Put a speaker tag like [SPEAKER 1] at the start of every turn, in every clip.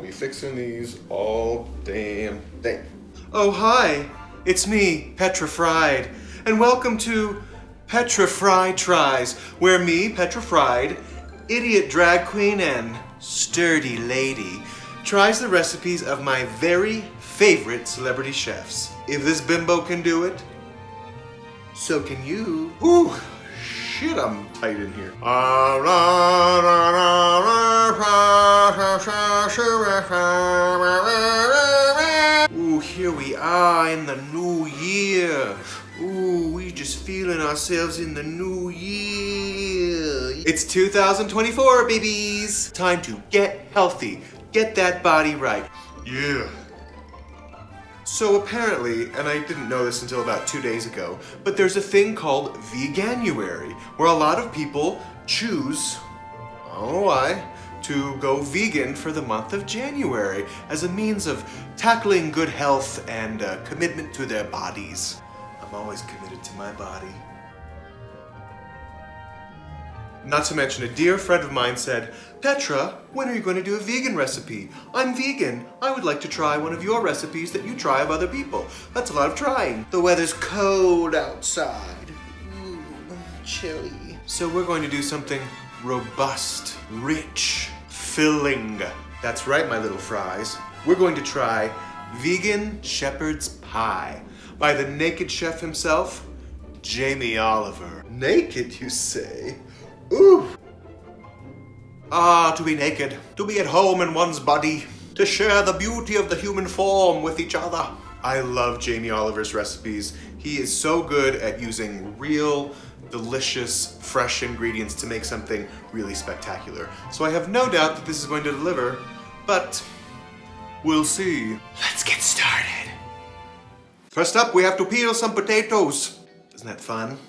[SPEAKER 1] be fixing these all damn day.
[SPEAKER 2] Oh, hi. It's me, Petra Fried, and welcome to Petra Fried Tries, where me, Petra Fried, idiot drag queen and sturdy lady, tries the recipes of my very favorite celebrity chefs. If this bimbo can do it, so can you.
[SPEAKER 1] Ooh, shit, I'm tight in here.
[SPEAKER 2] Ooh, here we are in the new year. Ooh, we just feeling ourselves in the new year. It's 2024, babies. Time to get healthy. Get that body right.
[SPEAKER 1] Yeah.
[SPEAKER 2] So apparently, and I didn't know this until about 2 days ago, but there's a thing called Veganuary, where a lot of people choose, I don't know why, to go vegan for the month of January as a means of tackling good health and commitment to their bodies. I'm always committed to my body. Not to mention, a dear friend of mine said, Petra, when are you going to do a vegan recipe? I'm vegan. I would like to try one of your recipes that you try of other people. That's a lot of trying. The weather's cold outside. Ooh, chilly. So we're going to do something robust, rich, filling. That's right, my little fries. We're going to try vegan shepherd's pie by the naked chef himself, Jamie Oliver. Naked, you say? Ooh! Ah, to be naked, to be at home in one's body, to share the beauty of the human form with each other. I love Jamie Oliver's recipes. He is so good at using real, delicious, fresh ingredients to make something really spectacular. So I have no doubt that this is going to deliver, but we'll see. Let's get started. First up, we have to peel some potatoes. Isn't that fun?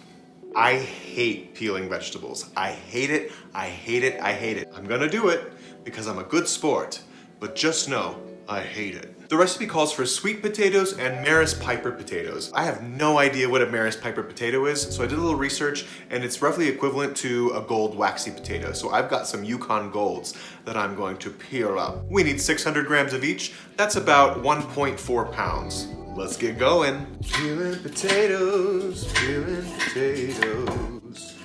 [SPEAKER 2] I hate peeling vegetables. I hate it, I hate it, I hate it. I'm gonna do it because I'm a good sport, but just know, I hate it. The recipe calls for sweet potatoes and Maris Piper potatoes. I have no idea what a Maris Piper potato is, so I did a little research, and it's roughly equivalent to a gold waxy potato. So I've got some Yukon Golds that I'm going to peel up. We need 600 grams of each. That's about 1.4 pounds. Let's get going. Peeling potatoes, peeling potatoes.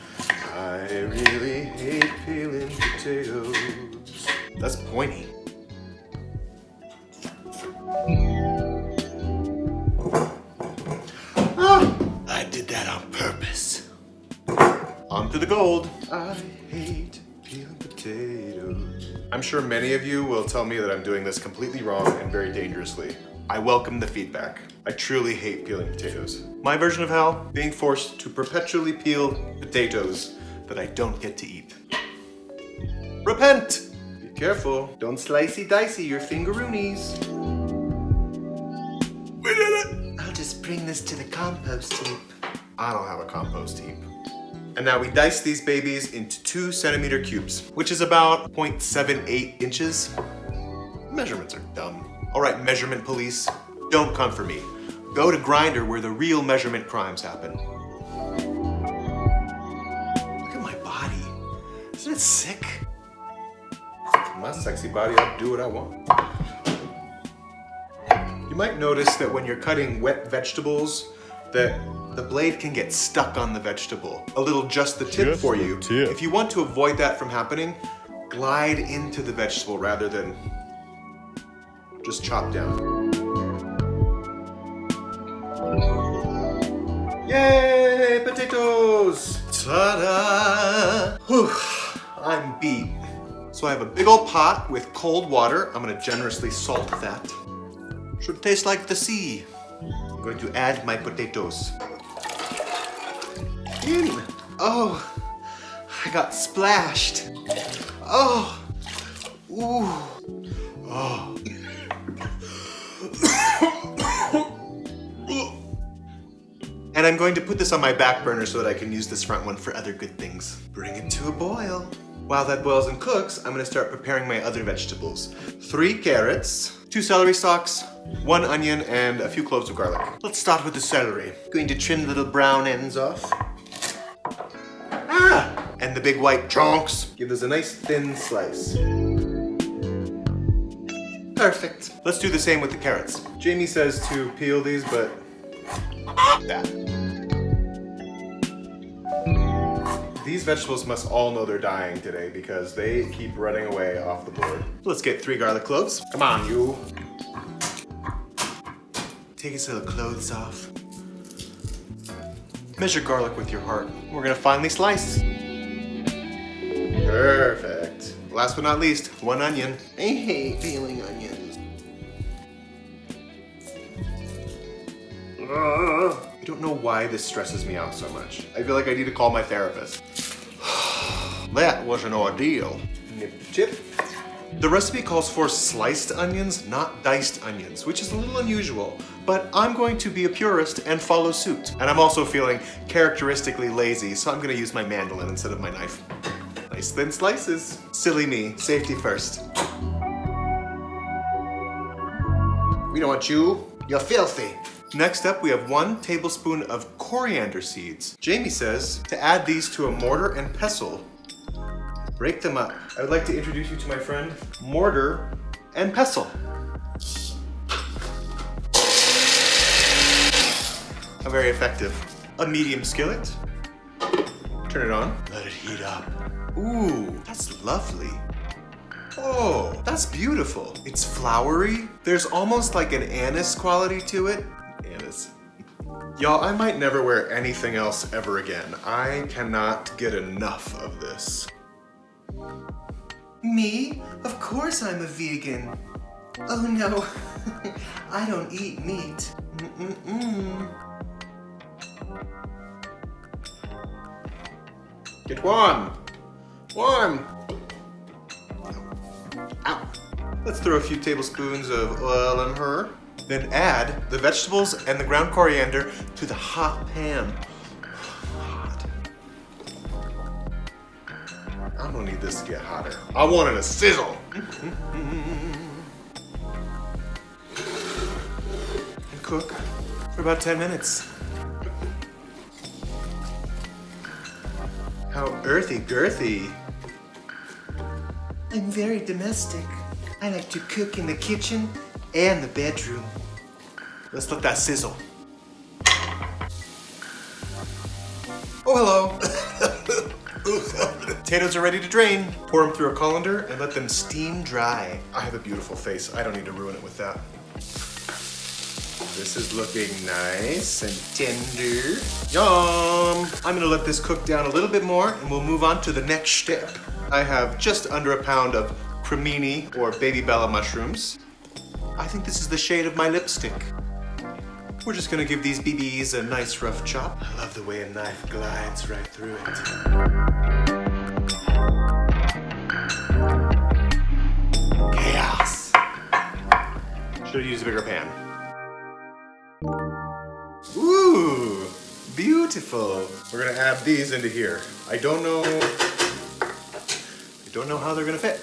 [SPEAKER 2] I really hate peeling potatoes. That's pointy. I did that on purpose. On to the gold. I hate peeling potatoes. I'm sure many of you will tell me that I'm doing this completely wrong and very dangerously. I welcome the feedback. I truly hate peeling potatoes. My version of hell, being forced to perpetually peel potatoes that I don't get to eat. Repent! Be careful, don't slicey dicey your fingeroonies. We did it! I'll just bring this to the compost heap. I don't have a compost heap. And now we dice these babies into 2 centimeter cubes, which is about 0.78 inches. Measurements are dumb. All right, measurement police, don't come for me. Go to Grindr where the real measurement crimes happen. Look at my body. Isn't it sick?
[SPEAKER 1] My sexy body, I'll do what I want.
[SPEAKER 2] You might notice that when you're cutting wet vegetables, that the blade can get stuck on the vegetable. A little just the tip for you. If you want to avoid that from happening, glide into the vegetable rather than just chop down. Yay, potatoes! Ta-da! Whew, I'm beat. So I have a big old pot with cold water. I'm gonna generously salt that. Should taste like the sea. I'm going to add my potatoes. In. Oh, I got splashed. Oh, ooh, oh. And I'm going to put this on my back burner so that I can use this front one for other good things. Bring it to a boil. While that boils and cooks, I'm gonna start preparing my other vegetables. 3 carrots, 2 celery stalks, 1 onion, and a few cloves of garlic. Let's start with the celery. Going to trim the little brown ends off. And the big white chunks. Give this a nice thin slice. Perfect. Let's do the same with the carrots.
[SPEAKER 1] Jamie says to peel these, but
[SPEAKER 2] That.
[SPEAKER 1] these vegetables must all know they're dying today because they keep running away off the board.
[SPEAKER 2] Let's get 3 garlic cloves.
[SPEAKER 1] Come on, you.
[SPEAKER 2] Take his little clothes off. Measure garlic with your heart. We're gonna finely slice.
[SPEAKER 1] Perfect.
[SPEAKER 2] Last but not least, 1 onion. I hate peeling onions. I don't know why this stresses me out so much. I feel like I need to call my therapist. That was an ordeal.
[SPEAKER 1] Nip chip.
[SPEAKER 2] The recipe calls for sliced onions, not diced onions, which is a little unusual, but I'm going to be a purist and follow suit. And I'm also feeling characteristically lazy, so I'm gonna use my mandolin instead of my knife. Nice thin slices. Silly me, safety first. We don't want you. You're filthy. Next up, we have 1 tablespoon of coriander seeds. Jamie says to add these to a mortar and pestle. Break them up.
[SPEAKER 1] I would like to introduce you to my friend.
[SPEAKER 2] Mortar and pestle. Very effective. A medium skillet. Turn it on. Let it heat up. Ooh, that's lovely. Oh, that's beautiful. It's floury. There's almost like an anise quality to it. Anise.
[SPEAKER 1] Y'all, I might never wear anything else ever again. I cannot get enough of this.
[SPEAKER 2] Me? Of course I'm a vegan. Oh no, I don't eat meat.
[SPEAKER 1] Get one. One.
[SPEAKER 2] Ow. Let's throw a few tablespoons of oil in her. Then add the vegetables and the ground coriander to the hot pan. Hot.
[SPEAKER 1] I'm gonna need this to get hotter. I want it to sizzle.
[SPEAKER 2] And cook for about 10 minutes. How earthy girthy. I'm very domestic. I like to cook in the kitchen and the bedroom. Let's let that sizzle. Oh, hello. Potatoes are ready to drain. Pour them through a colander and let them steam dry.
[SPEAKER 1] I have a beautiful face. I don't need to ruin it with that. This is looking nice and tender.
[SPEAKER 2] Yum! I'm gonna let this cook down a little bit more and we'll move on to the next step. I have just under a pound of cremini or baby bella mushrooms. I think this is the shade of my lipstick. We're just gonna give these BBs a nice rough chop. I love the way a knife glides right through it. Chaos. Should have used a bigger pan. Ooh, beautiful.
[SPEAKER 1] We're gonna add these into here. I don't know
[SPEAKER 2] how they're gonna fit.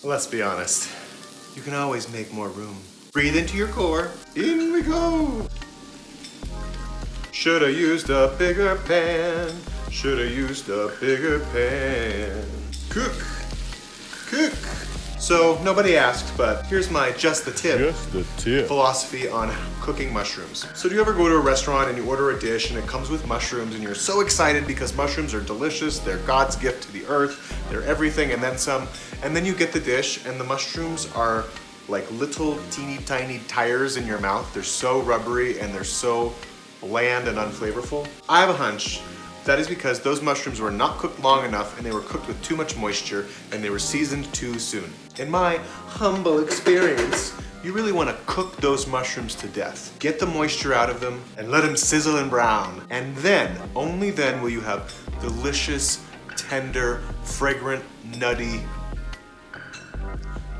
[SPEAKER 2] Let's be honest. You can always make more room. Breathe into your core.
[SPEAKER 1] In we go.
[SPEAKER 2] Should have used a bigger pan. Should have used a bigger pan. Cook. Cook. So nobody asked, but here's my just the tip philosophy on cooking mushrooms. So do you ever go to a restaurant and you order a dish and it comes with mushrooms and you're so excited because mushrooms are delicious, they're God's gift to the earth, they're everything and then some, and then you get the dish and the mushrooms are like little teeny tiny tires in your mouth. They're so rubbery and they're so bland and unflavorful. I have a hunch that is because those mushrooms were not cooked long enough and they were cooked with too much moisture and they were seasoned too soon. In my humble experience, you really want to cook those mushrooms to death. Get the moisture out of them and let them sizzle and brown. And then, only then will you have delicious, tender, fragrant, nutty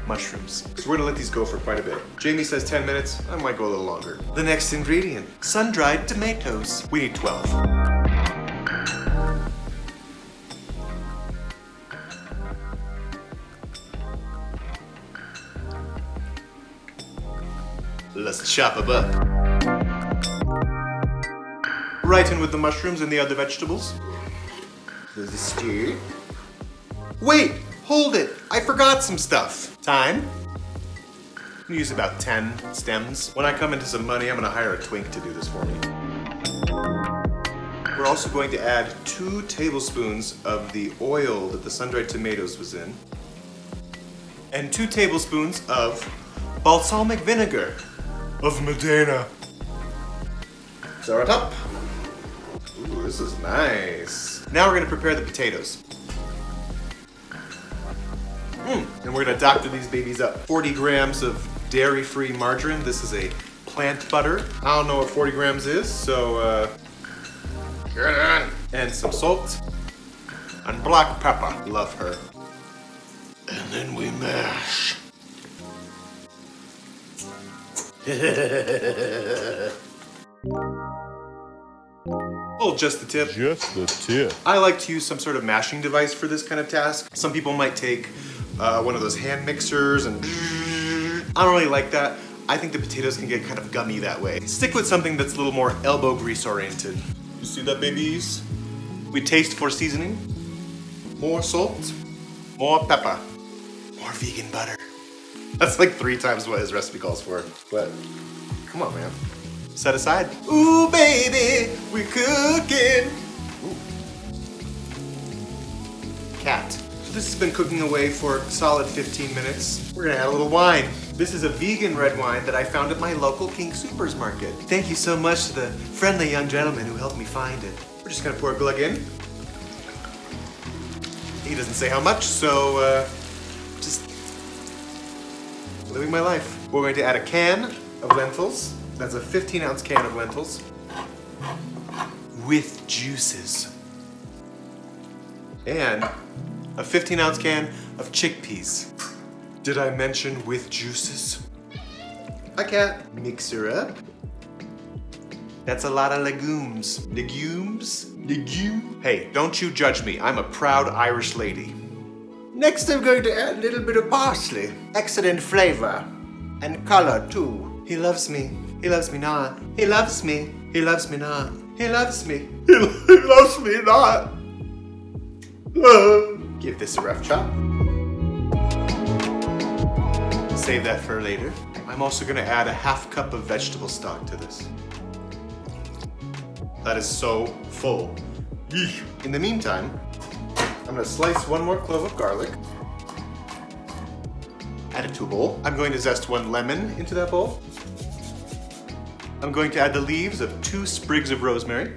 [SPEAKER 2] mushrooms. So we're gonna let these go for quite a bit. Jamie says 10 minutes, I might go a little longer. The next ingredient, sun-dried tomatoes. We need 12. Let's chop them up. Right in with the mushrooms and the other vegetables. There's a stew. Wait, hold it. I forgot some stuff. Thyme,
[SPEAKER 1] gonna use about 10 stems. When I come into some money, I'm gonna hire a twink to do this for me. We're also going to add 2 tablespoons of the oil that the sun-dried tomatoes was in, and 2 tablespoons of balsamic vinegar of Medina. Tator-topped. Ooh, this is nice. Now we're gonna prepare the potatoes. And we're gonna doctor these babies up. 40 grams of dairy-free margarine. This is a plant butter. I don't know what 40 grams is, so get it on. And some salt and black pepper. Love her. And then we mash. Oh, just the tip.
[SPEAKER 3] Just the tip.
[SPEAKER 1] I like to use some sort of mashing device for this kind of task. Some people might take one of those hand mixers and I don't really like that. I think the potatoes can get kind of gummy that way. Stick with something that's a little more elbow grease oriented. You see that, babies? We taste for seasoning. More salt, more pepper, more vegan butter. That's like 3 times what his recipe calls for, but come on, man. Set aside. Ooh, baby, we cooking. Ooh. Cat. So this has been cooking away for a solid 15 minutes. We're gonna add a little wine. This is a vegan red wine that I found at my local King Soopers market. Thank you so much to the friendly young gentleman who helped me find it. We're just gonna pour a glug in. He doesn't say how much, so just living my life. We're going to add a can of lentils. That's a 15-ounce can of lentils with juices. And a 15-ounce can of chickpeas. Did I mention with juices? Hi, cat. Mix her up. That's a lot of legumes. Legumes? Legume? Hey, don't you judge me. I'm a proud Irish lady. Next, I'm going to add a little bit of parsley. Excellent flavor. And color, too. He loves me. He loves me not. He loves me. He loves me not. He loves me. He loves me not. Give this a rough chop. Save that for later. I'm also gonna add a half cup of vegetable stock to this. That is so full. Yeesh. In the meantime, I'm gonna slice 1 more clove of garlic. Add it to a bowl. I'm going to zest 1 lemon into that bowl. I'm going to add the leaves of 2 sprigs of rosemary.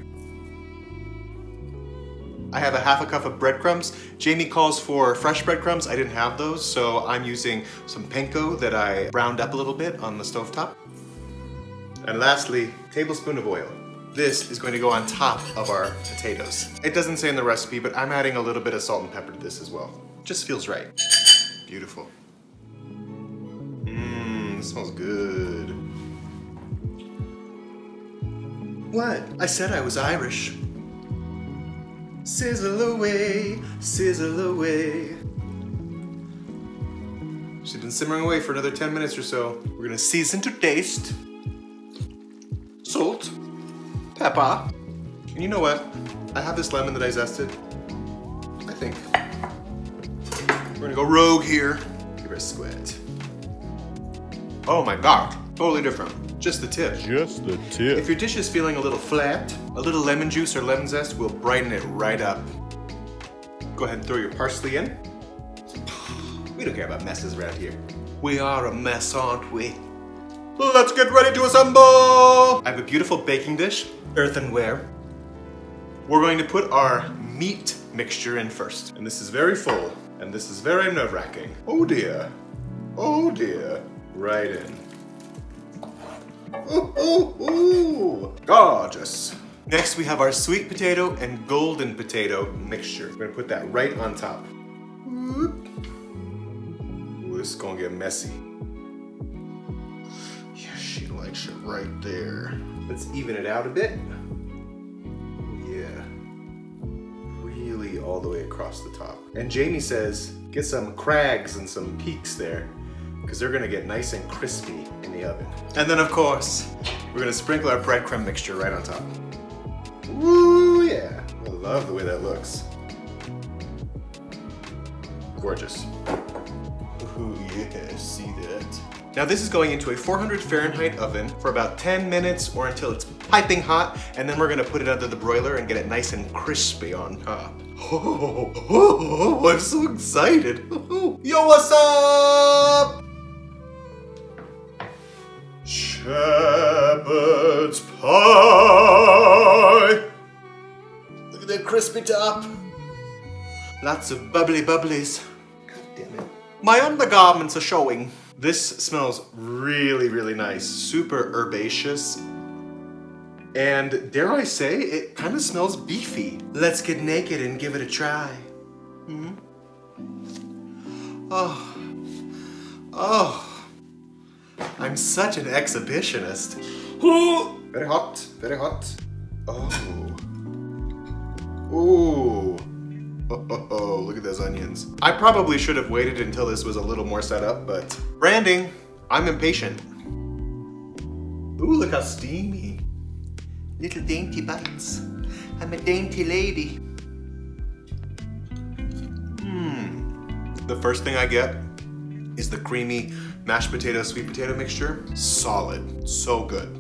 [SPEAKER 1] I have a half a cup of breadcrumbs. Jamie calls for fresh breadcrumbs. I didn't have those, so I'm using some panko that I browned up a little bit on the stovetop. And lastly, a tablespoon of oil. This is going to go on top of our potatoes. It doesn't say in the recipe, but I'm adding a little bit of salt and pepper to this as well. Just feels right. Beautiful. Mmm, smells good. What? I said I was Irish. Sizzle away, sizzle away. She's been simmering away for another 10 minutes or so. We're gonna season to taste. Salt, pepper. And you know what? I have this lemon that I zested. I think we're gonna go rogue here. Give her a squint. Oh my God, totally different. Just the tip.
[SPEAKER 3] Just the tip.
[SPEAKER 1] If your dish is feeling a little flat, a little lemon juice or lemon zest will brighten it right up. Go ahead and throw your parsley in. We don't care about messes around here. We are a mess, aren't we? Let's get ready to assemble! I have a beautiful baking dish, earthenware. We're going to put our meat mixture in first. And this is very full, and this is very nerve-wracking. Oh dear. Oh dear. Right in. Ooh, ooh, ooh. Gorgeous. Next, we have our sweet potato and golden potato mixture. We're gonna put that right on top. Ooh, this is gonna get messy. Yeah, she likes it right there. Let's even it out a bit. Yeah. Really all the way across the top. And Jamie says, get some crags and some peaks there, because they're gonna get nice and crispy in the oven. And then of course, we're gonna sprinkle our breadcrumb mixture right on top. Woo, yeah. I love the way that looks. Gorgeous. Ooh, yeah, see that? Now this is going into a 400 Fahrenheit oven for about 10 minutes or until it's piping hot, and then we're gonna put it under the broiler and get it nice and crispy on top. Oh, I'm so excited. Yo, what's up? Shepherd's pie. Look at that crispy top. Lots of bubbly bubblies. God damn it. My undergarments are showing. This smells really, really nice. Super herbaceous. And dare I say, it kind of smells beefy. Let's get naked and give it a try. Oh. I'm such an exhibitionist. Ooh. Very hot, very hot. Oh. Ooh. Oh, look at those onions. I probably should have waited until this was a little more set up, but branding, I'm impatient. Ooh, look how steamy. Little dainty bites. I'm a dainty lady. The first thing I get is the creamy mashed potato, sweet potato mixture. Solid, so good.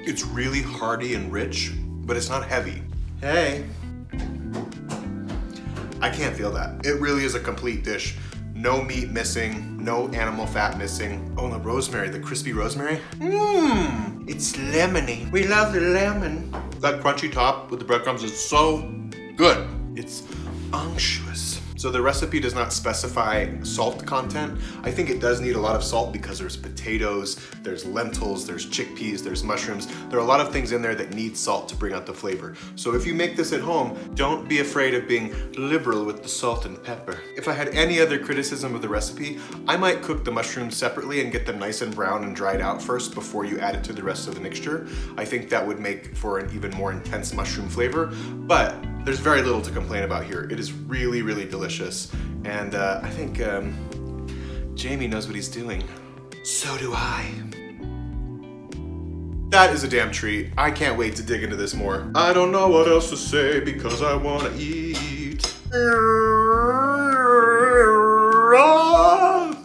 [SPEAKER 1] It's really hearty and rich, but it's not heavy. Hey. I can't feel that. It really is a complete dish. No meat missing, no animal fat missing. Oh, the rosemary, the crispy rosemary. It's lemony. We love the lemon. That crunchy top with the breadcrumbs is so good. It's unctuous. So the recipe does not specify salt content. I think it does need a lot of salt because there's potatoes, there's lentils, there's chickpeas, there's mushrooms. There are a lot of things in there that need salt to bring out the flavor. So if you make this at home, don't be afraid of being liberal with the salt and pepper. If I had any other criticism of the recipe, I might cook the mushrooms separately and get them nice and brown and dried out first before you add it to the rest of the mixture. I think that would make for an even more intense mushroom flavor, but there's very little to complain about here. It is really, really delicious. And I think Jamie knows what he's doing. So do I. That is a damn treat. I can't wait to dig into this more. I don't know what else to say because I want to eat.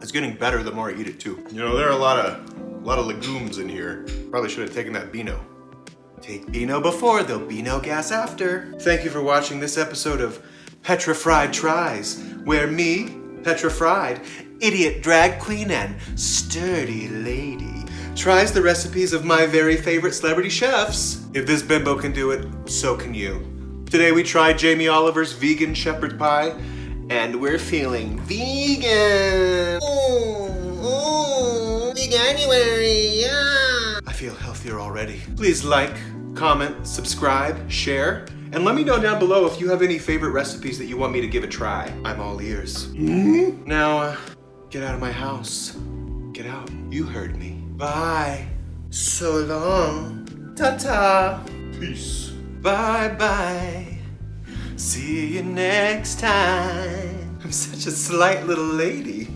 [SPEAKER 1] It's getting better the more I eat it too. You know, there are a lot of legumes in here. Probably should have taken that Beano. Take Beano before, there'll be no gas after. Thank you for watching this episode of Petra Fried Tries, where me, Petra Fried, idiot drag queen and sturdy lady, tries the recipes of my very favorite celebrity chefs. If this bimbo can do it, so can you. Today we tried Jamie Oliver's vegan shepherd pie, and we're feeling vegan. Veganuary, yeah. I feel healthier already. Please like, comment, subscribe, share, and let me know down below if you have any favorite recipes that you want me to give a try. I'm all ears. Now, get out of my house. Get out. You heard me. Bye. So long. Ta-ta. Peace. Bye-bye. See you next time. I'm such a slight little lady.